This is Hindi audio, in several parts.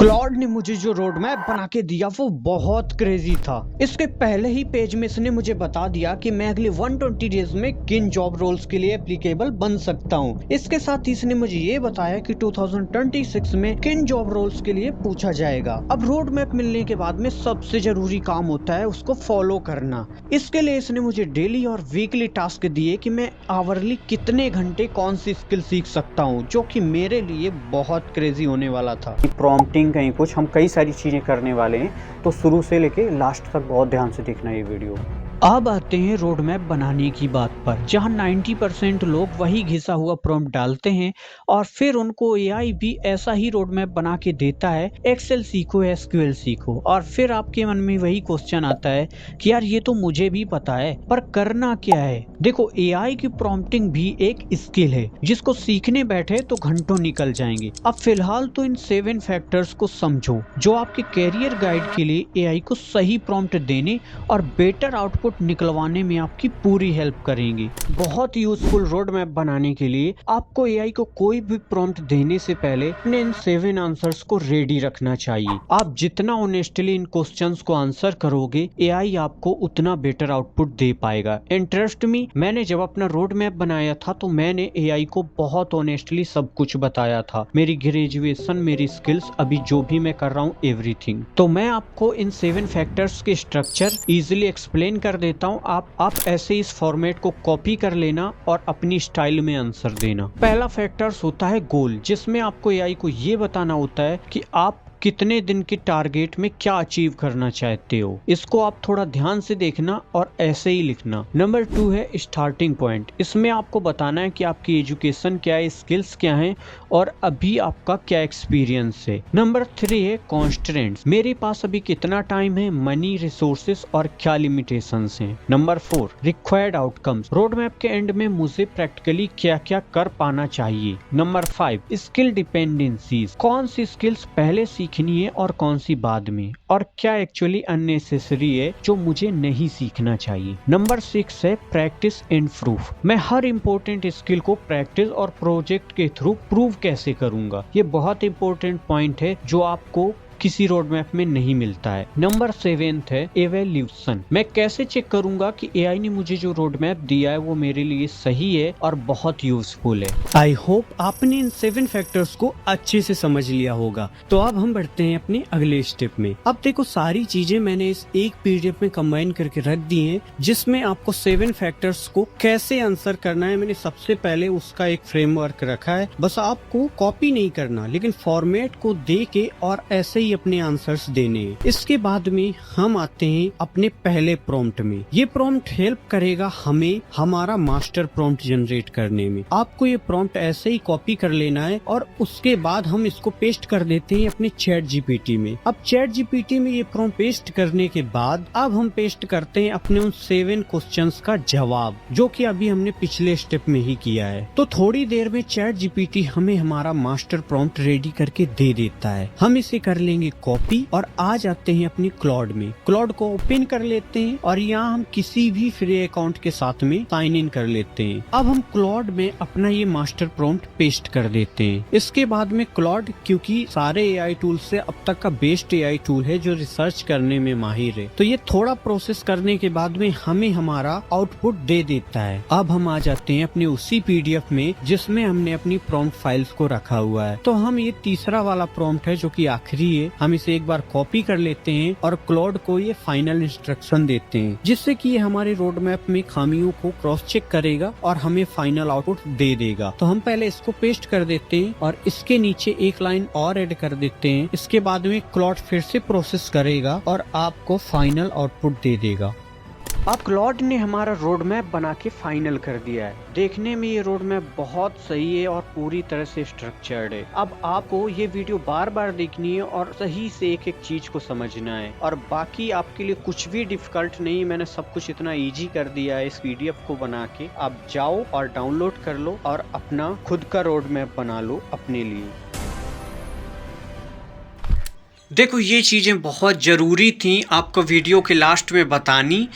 क्लॉड ने मुझे जो रोड मैप बना के दिया वो बहुत क्रेजी था। इसके पहले ही पेज में इसने मुझे बता दिया कि मैं अगले 120 डेज में किन जॉब रोल्स के लिए एप्लीकेबल बन सकता हूँ। इसके साथ ही इसने मुझे ये बताया कि 2026 में किन जॉब रोल्स के लिए पूछा जाएगा। अब रोड मैप मिलने के बाद में सबसे जरूरी काम होता है उसको फॉलो करना। इसके लिए इसने मुझे डेली और वीकली टास्क दिए कि मैं आवरली कितने घंटे कौन सी स्किल सीख सकता हूँ, जो कि मेरे लिए बहुत क्रेजी होने वाला था। प्रॉम्प्टिंग कहीं कुछ हम कई सारी चीज़ें करने वाले हैं, तो शुरू से लेके लास्ट तक बहुत ध्यान से देखना ये वीडियो। अब आते हैं रोड मैप बनाने की बात पर, जहां 90% लोग वही घिसा हुआ प्रॉम्प्ट डालते हैं और फिर उनको एआई भी ऐसा ही रोड मैप बना के देता है, एक्सेल सीखो, एसक्यूएल सीखो। और फिर आपके मन में वही क्वेश्चन आता है कि यार ये तो मुझे भी पता है, पर करना क्या है। देखो, एआई की प्रॉम्प्टिंग भी एक स्किल है जिसको सीखने बैठे तो घंटों निकल जाएंगे। अब फिलहाल तो इन 7 फैक्टर्स को समझो जो आपके कैरियर गाइड के लिए एआई को सही प्रॉम्प्ट देने और बेटर आउटपुट निकलवाने में आपकी पूरी हेल्प करेंगी। बहुत यूजफुल रोड मैप बनाने के लिए आपको एआई को कोई भी प्रॉम्प्ट देने से पहले अपने इन 7 आंसर्स को रेडी रखना चाहिए। आप जितना ऑनेस्टली इन क्वेश्चंस को आंसर करोगे, एआई आपको उतना बेटर आउटपुट दे पाएगा। एंड ट्रस्ट मी, मैंने जब अपना रोड मैप बनाया था तो मैंने एआई को बहुत ऑनेस्टली सब कुछ बताया था, मेरी ग्रेजुएशन, मेरी स्किल्स, अभी जो भी मैं कर रहा हूँ, एवरीथिंग। तो मैं आपको इन 7 फैक्टर्स के स्ट्रक्चर इजिली एक्सप्लेन कर देता हूँ। आप ऐसे इस फॉर्मेट को कॉपी कर लेना और अपनी स्टाइल में आंसर देना। पहला फैक्टर्स होता है गोल, जिसमें आपको एआई को ये बताना होता है कि आप कितने दिन के टारगेट में क्या अचीव करना चाहते हो। इसको आप थोड़ा ध्यान से देखना और ऐसे ही लिखना। नंबर 2 है स्टार्टिंग पॉइंट। इसमें आपको बताना है कि आपकी एजुकेशन क्या है, स्किल्स क्या हैं और अभी आपका क्या एक्सपीरियंस है। नंबर 3 है कॉन्स्ट्रेंट्स। मेरे पास अभी कितना टाइम है, मनी, रिसोर्सेस और क्या लिमिटेशंस हैं। Number 4 required outcomes. Road map के एंड में मुझे प्रैक्टिकली क्या क्या कर पाना चाहिए। Number 5 skill dependencies. कौन सी स्किल्स पहले सीखनी है और कौन सी बाद में, और क्या एक्चुअली अननेसेसरी है जो मुझे नहीं सीखना चाहिए। नंबर 6 है प्रैक्टिस एंड प्रूफ। मैं हर इंपॉर्टेंट स्किल को प्रैक्टिस और प्रोजेक्ट के थ्रू प्रूव कैसे करूंगा। ये बहुत इंपॉर्टेंट पॉइंट है जो आपको किसी रोड मैप में नहीं मिलता है। नंबर 7 है एवेल्यूशन। मैं कैसे चेक करूंगा कि एआई ने मुझे जो रोड मैप दिया है वो मेरे लिए सही है और बहुत यूजफुल है। आई होप आपने इन 7 फैक्टर्स को अच्छे से समझ लिया होगा। तो अब हम बढ़ते हैं अपने अगले स्टेप में। अब देखो, सारी चीजें मैंने इस एक पीडीएफ में कंबाइन करके रख दी हैं, जिसमें आपको 7 फैक्टर्स को कैसे आंसर करना है मैंने सबसे पहले उसका एक फ्रेमवर्क रखा है। बस आपको कॉपी नहीं करना, लेकिन फॉर्मेट को दे के और ऐसे ही अपने आंसर्स देने हैं। इसके बाद में हम आते हैं अपने पहले प्रॉम्प्ट में। ये प्रॉम्प्ट हेल्प करेगा हमें हमारा मास्टर प्रॉम्प्ट जनरेट करने में। आपको ये प्रॉम्प्ट ऐसे ही कॉपी कर लेना है और उसके बाद हम इसको पेस्ट कर देते हैं अपने चैट जीपीटी में। अब चैट जीपीटी में ये प्रॉम्प्ट पेस्ट करने के बाद अब हम पेस्ट करते हैं अपने उन 7 क्वेश्चंस का जवाब, जो कि अभी हमने पिछले स्टेप में ही किया है। तो थोड़ी देर में चैट जीपीटी हमें हमारा मास्टर प्रॉम्प्ट रेडी करके दे देता है। हम इसे कर लेंगे कॉपी और आ जाते हैं अपनी क्लॉड में। क्लॉड को ओपन कर लेते हैं और यहाँ हम किसी भी फ्री अकाउंट के साथ में साइन इन कर लेते हैं। अब हम क्लॉड में अपना ये मास्टर प्रॉम्प्ट पेस्ट कर देते हैं। इसके बाद में क्लॉड, क्योंकि सारे एआई टूल से अब तक का बेस्ट एआई टूल है जो रिसर्च करने में माहिर है, तो ये थोड़ा प्रोसेस करने के बाद में हमें हमारा आउटपुट दे देता है। अब हम आ जाते हैं अपने उसी पीडीएफ में जिसमें हमने अपनी प्रॉम्प्ट फाइल्स को रखा हुआ है। तो हम ये तीसरा वाला प्रॉम्प्ट है जो कि आखिरी है, हम इसे एक बार कॉपी कर लेते हैं और क्लॉड को ये फाइनल इंस्ट्रक्शन देते हैं, जिससे कि ये हमारे रोड मैप में खामियों को क्रॉस चेक करेगा और हमें फाइनल आउटपुट दे देगा। तो हम पहले इसको पेस्ट कर देते हैं और इसके नीचे एक लाइन और ऐड कर देते हैं। इसके बाद में क्लॉड फिर से प्रोसेस करेगा और आपको फाइनल आउटपुट दे देगा। अब क्लॉड ने हमारा रोड मैप बना के फाइनल कर दिया है। देखने में ये रोड मैप बहुत सही है और पूरी तरह से स्ट्रक्चर्ड है। अब आपको ये वीडियो बार बार देखनी है और सही से एक एक चीज को समझना है, और बाकी आपके लिए कुछ भी डिफिकल्ट नहीं। मैंने सब कुछ इतना इजी कर दिया है इस पीडीएफ को बना के। आप जाओ और डाउनलोड कर लो और अपना खुद का रोड मैप बना लो अपने लिए। देखो, ये चीज़ें बहुत ज़रूरी थी आपको वीडियो के लास्ट में बतानी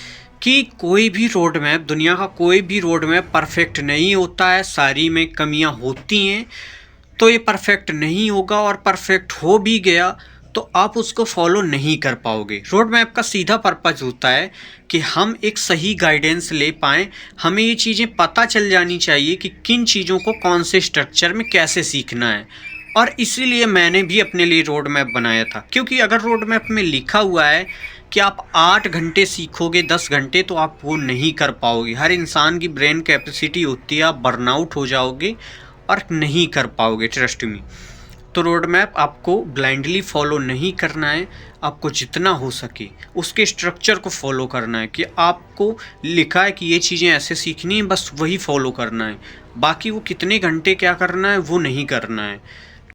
कि कोई भी रोड मैप, दुनिया का कोई भी रोड मैप परफेक्ट नहीं होता है, सारी में कमियां होती हैं। तो ये परफेक्ट नहीं होगा, और परफेक्ट हो भी गया तो आप उसको फॉलो नहीं कर पाओगे। रोड मैप का सीधा पर्पज होता है कि हम एक सही गाइडेंस ले पाएँ। हमें ये चीज़ें पता चल जानी चाहिए कि किन चीज़ों को कौन से स्ट्रक्चर में कैसे सीखना है, और इसीलिए मैंने भी अपने लिए रोड मैप बनाया था। क्योंकि अगर रोड मैप में लिखा हुआ है कि आप 8 घंटे सीखोगे 10 घंटे, तो आप वो नहीं कर पाओगे। हर इंसान की ब्रेन कैपेसिटी होती है, आप बर्नआउट हो जाओगे और नहीं कर पाओगे, ट्रस्ट मी। तो रोड मैप आपको ब्लाइंडली फॉलो नहीं करना है, आपको जितना हो सके उसके स्ट्रक्चर को फॉलो करना है कि आपको लिखा है कि ये चीज़ें ऐसे सीखनी है, बस वही फॉलो करना है। बाकी वो कितने घंटे क्या करना है वो नहीं करना है।